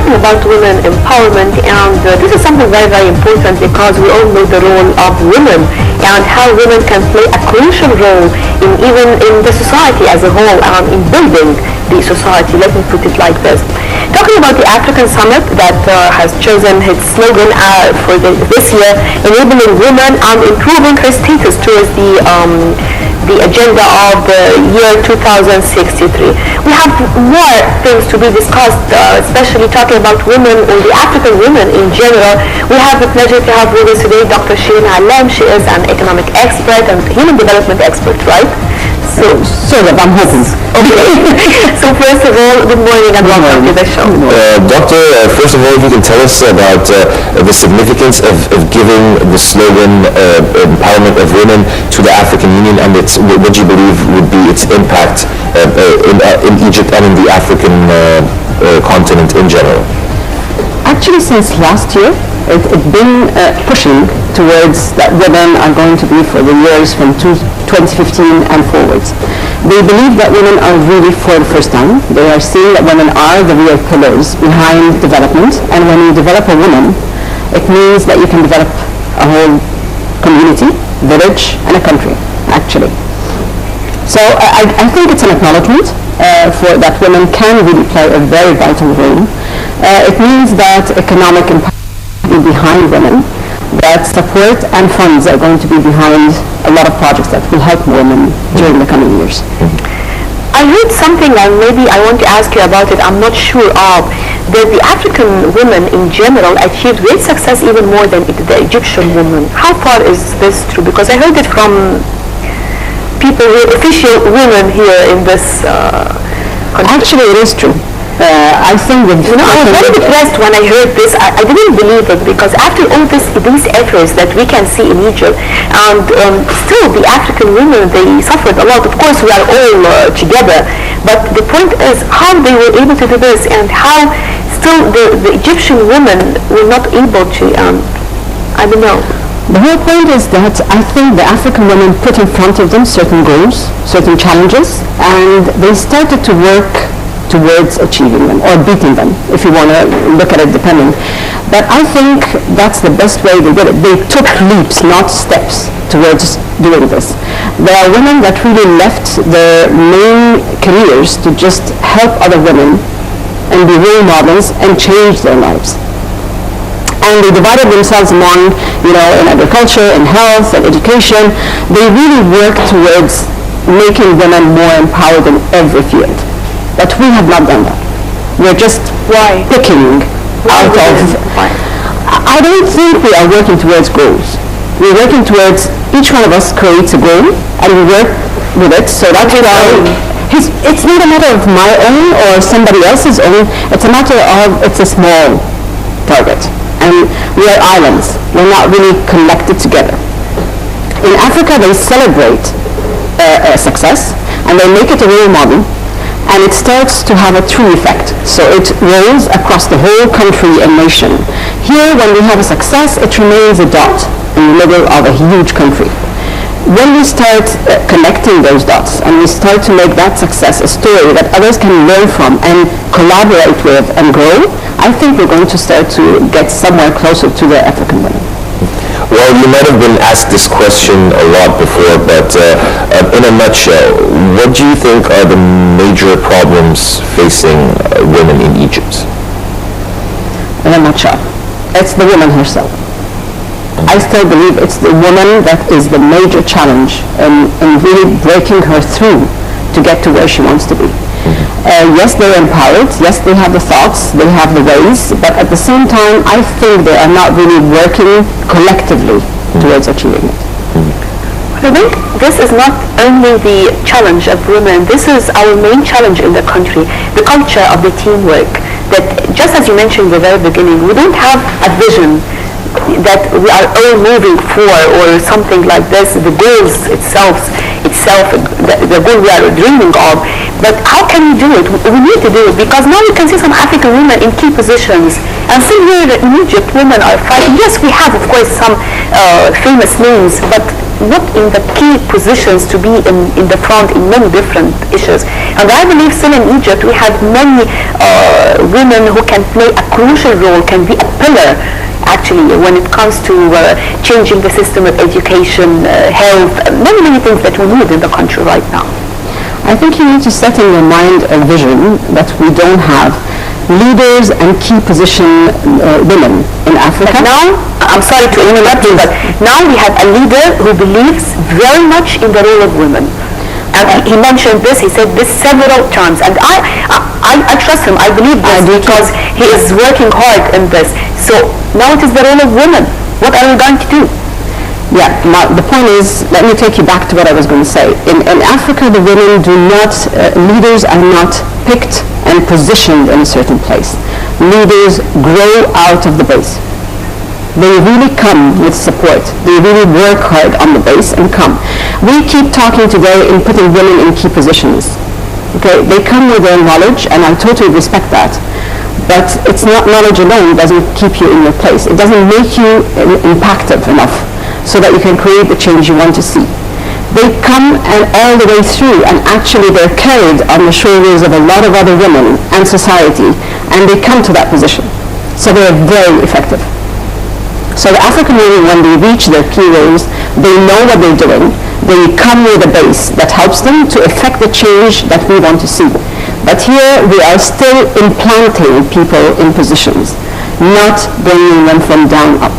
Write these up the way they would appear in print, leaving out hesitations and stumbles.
talking about women empowerment, and this is something very, very important because we all know the role of women and how women can play a crucial role even in the society as a whole and in building the society. Let me put it like this. Talking about the African Summit that has chosen its slogan for this year, enabling women and improving her status towards the agenda of the year 2063. We have more things to be discussed, especially talking about women or the African women in general. We have the pleasure to have with us today Dr. Shrein Allam. She is an economic expert and human development expert, right? So that I'm hoping. Okay. So first of all, good morning and welcome to the show. Doctor, first of all, if you can tell us about the significance of giving the slogan empowerment of women to the African Union, and what you believe would be its impact in Egypt and in the African continent in general. Actually, since last year, it's been pushing towards that women are going to be for the years from 2015 and forwards. They believe that women are really, for the first time, they are seeing that women are the real pillars behind development, and when you develop a woman, it means that you can develop a whole community, village, and a country, actually. So I think it's an acknowledgement for that women can really play a very vital role. It means that economic empowerment will be behind women, that support and funds are going to be behind a lot of projects that will help women during the coming years. I heard something, and maybe I want to ask you about it, I'm not sure of, that the African women in general achieved great success even more than the Egyptian women. How far is this true? Because I heard it from people who are official women here in this country. Actually, it is true. I think that I was very depressed when I heard this. I didn't believe it, because after all these efforts that we can see in Egypt, and still the African women, they suffered a lot. Of course, we are all together, but the point is how they were able to do this, and how still the Egyptian women were not able to, I don't know. The whole point is that I think the African women put in front of them certain goals, certain challenges, and they started to work towards achieving them or beating them, if you want to look at it depending. But I think that's the best way they did it. They took leaps, not steps, towards doing this. There are women that really left their main careers to just help other women and be role models and change their lives. And they divided themselves among, in agriculture, in health, and education. They really worked towards making women more empowered in every field. But we have not done that. We're just picking out of... I don't think we are working towards goals. We're working towards, each one of us creates a goal, and we work with it, so that's why... It's not a matter of my own or somebody else's own, it's a matter of, it's a small target. And we are islands. We're not really connected together. In Africa, they celebrate success, and they make it a role model, and it starts to have a true effect. So it rolls across the whole country and nation. Here, when we have a success, it remains a dot in the middle of a huge country. When we start connecting those dots and we start to make that success a story that others can learn from and collaborate with and grow, I think we're going to start to get somewhere closer to the African women. Well, you might have been asked this question a lot before, but in a nutshell, what do you think are the major problems facing women in Egypt? In a nutshell, it's the woman herself. I still believe it's the woman that is the major challenge in really breaking her through to get to where she wants to be. Yes, they're empowered. Yes, they have the thoughts, they have the ways, but at the same time, I think they are not really working collectively towards achieving it. I think this is not only the challenge of women, this is our main challenge in the country, the culture of the teamwork. That, just as you mentioned in the very beginning, we don't have a vision that we are all moving for or something like this, the goals itself, the goal we are dreaming of. But how can we do it? We need to do it, because now we can see some African women in key positions, and still here in Egypt women are fighting. Yes, we have of course some famous names, but not in the key positions to be in the front in many different issues. And I believe still in Egypt we have many women who can play a crucial role, can be a pillar actually when it comes to changing the system of education, health, many things that we need in the country right now. I think you need to set in your mind a vision that we don't have leaders and key position women in Africa. But now, I'm sorry to interrupt you, but now we have a leader who believes very much in the role of women. And he mentioned this, he said this several times, and I trust him, I believe this because he is working hard in this. So now it is the role of women. What are we going to do? Yeah, now the point is, let me take you back to what I was going to say. In Africa, the women do not, leaders are not picked and positioned in a certain place. Leaders grow out of the base. They really come with support. They really work hard on the base and come. We keep talking today in putting women in key positions. Okay, they come with their knowledge, and I totally respect that. But it's not knowledge alone doesn't keep you in your place. It doesn't make you impactful enough so that you can create the change you want to see. They come and all the way through, and actually they're carried on the shoulders of a lot of other women and society, and they come to that position. So they're very effective. So the African women, when they reach their key roles, they know what they're doing. They come with a base that helps them to effect the change that we want to see. But here we are still implanting people in positions, not bringing them from down up,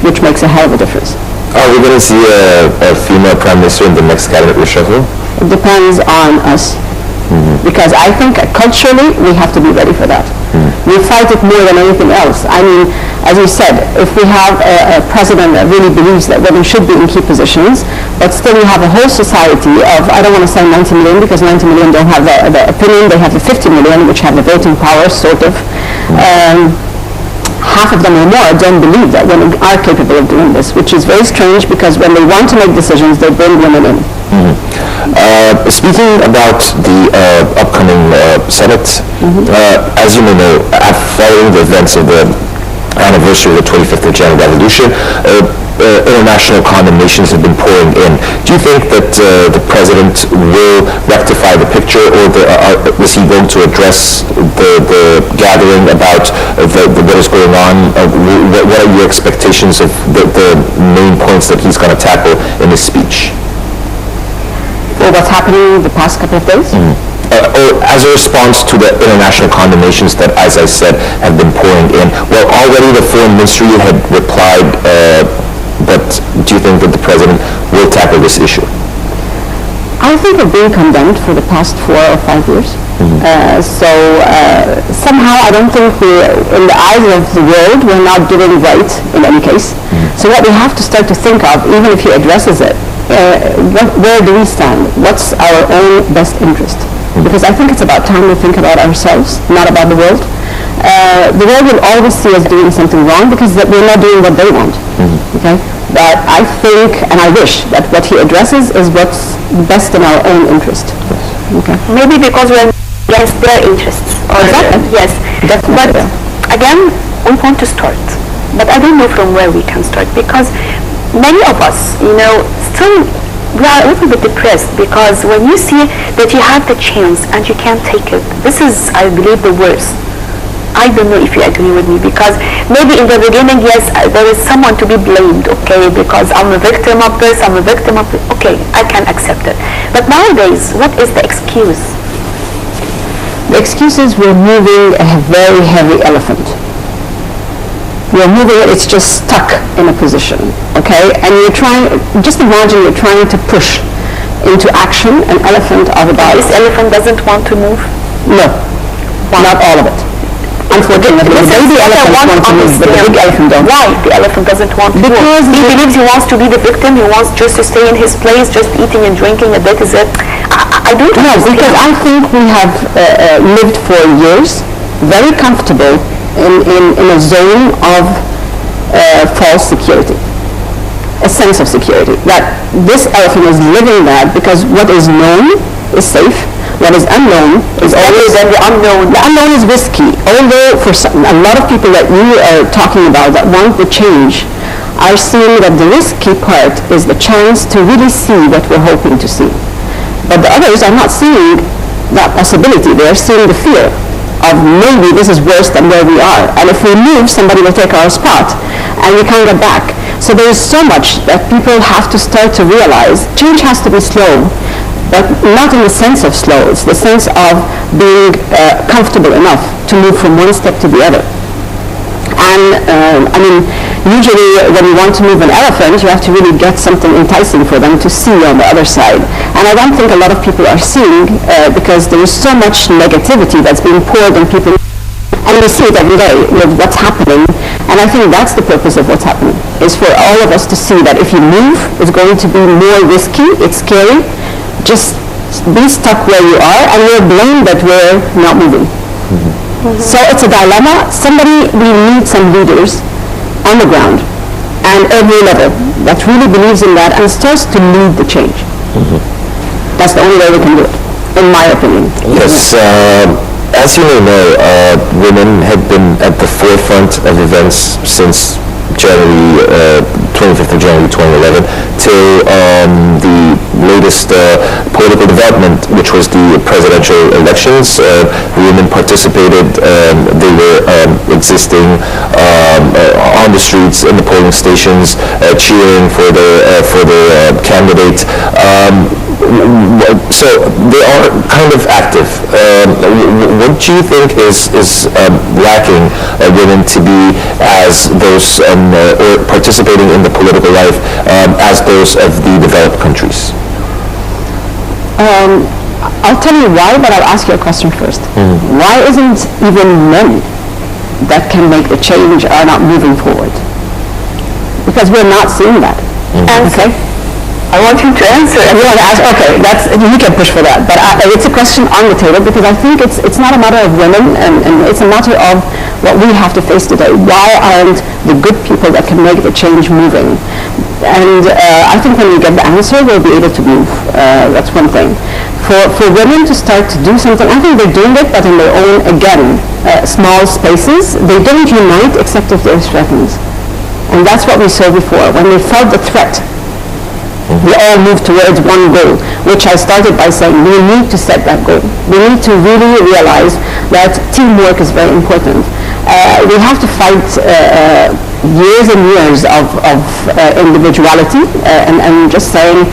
which makes a hell of a difference. Are we going to see a female prime minister in the next cabinet reshuffle? It depends on us. Because I think culturally we have to be ready for that. We fight it more than anything else. I mean, as you said, if we have a president that really believes that women should be in key positions, but still you have a whole society of, I don't want to say 90 million because 90 million don't have the opinion, they have the 50 million which have the voting power, sort of. Half of them or more don't believe that women are capable of doing this, which is very strange because when they want to make decisions, they bring women in. Speaking about the upcoming Senate, as you may know, following the events of the anniversary of the 25th of January Revolution, international condemnations have been pouring in. Do you think that the president will rectify the picture, or is he going to address the gathering about what is going on? What are your expectations of the main points that he's going to tackle in his speech? Or what's happening the past couple of days? Or as a response to the international condemnations that, as I said, have been pouring in. Well, already the Foreign Ministry had replied, but do you think that the President will tackle this issue? I think we're being condemned for the past 4 or 5 years. Somehow I don't think in the eyes of the world, we're not doing right in any case. So what we have to start to think of, even if he addresses it, where do we stand? What's our own best interest? Because I think it's about time we think about ourselves, not about the world. The world will always see us doing something wrong because we're not doing what they want. Okay? But I think, and I wish, that what he addresses is what's best in our own interest. Okay? Maybe because we're against their interests. Exactly. Yes. Definitely. But again, we want to start. But I don't know from where we can start because many of us, still we are a little bit depressed because when you see that you have the chance and you can't take it, this is, I believe, the worst. I don't know if you agree with me because maybe in the beginning, yes, there is someone to be blamed, okay, because I'm a victim of this, I'm a victim of it. Okay, I can accept it. But nowadays, what is the excuse? The excuse is we're moving a very heavy elephant. We're moving it, it's just stuck in a position, okay? And just imagine you're trying to push into action an elephant of about... This elephant doesn't want to move? No, not all of it. Unfortunately, the baby elephant wants to move, but the big elephant don't. Why the elephant doesn't want to move? Because he believes he wants to be the victim, he wants just to stay in his place, just eating and drinking, and that is it. I don't know. No, because I think we have lived for years very comfortable in a zone of false security, a sense of security, that this elephant is living that because what is known is safe, what is unknown is always the unknown. The unknown is risky, although for a lot of people that you are talking about that want the change, are seeing that the risky part is the chance to really see what we're hoping to see. But the others are not seeing that possibility. They are seeing the fear of maybe this is worse than where we are. And if we move, somebody will take our spot and we can't get back. So there is so much that people have to start to realize. Change has to be slow, but not in the sense of slow. It's the sense of being comfortable enough to move from one step to the other. And I mean, usually when you want to move an elephant, you have to really get something enticing for them to see on the other side. And I don't think a lot of people are seeing because there is so much negativity that's being poured on people. And we see it every day with what's happening. And I think that's the purpose of what's happening, is for all of us to see that if you move, it's going to be more risky, it's scary. Just be stuck where you are, and we're blamed that we're not moving. So it's a dilemma. We need some leaders on the ground and every level that really believes in that and starts to lead the change. That's the only way we can do it, in my opinion. Yes, as you may know, women have been at the forefront of events since January, 25th of January 2011 till the latest political development, which was the presidential elections. Women participated. They were existing on the streets, in the polling stations, cheering for the candidate. So they are kind of active. What do you think is lacking women to be as those or participating in the political life as those of the developed countries? I'll tell you why, but I'll ask you a question first. Why isn't even men that can make the change are not moving forward? Because we're not seeing that. Okay? I want you to answer. You want to ask? Okay, you can push for that. But it's a question on the table because I think it's not a matter of women, and it's a matter of what we have to face today. Why aren't the good people that can make the change moving? And I think when we get the answer, we'll be able to move. That's one thing. For women to start to do something, I think they're doing it, but in their own, again, small spaces. They don't unite except if they're threatened. And that's what we saw before. When they felt the threat, we all move towards one goal, which I started by saying we need to set that goal. We need to really realize that teamwork is very important. We have to fight years and years of individuality and just saying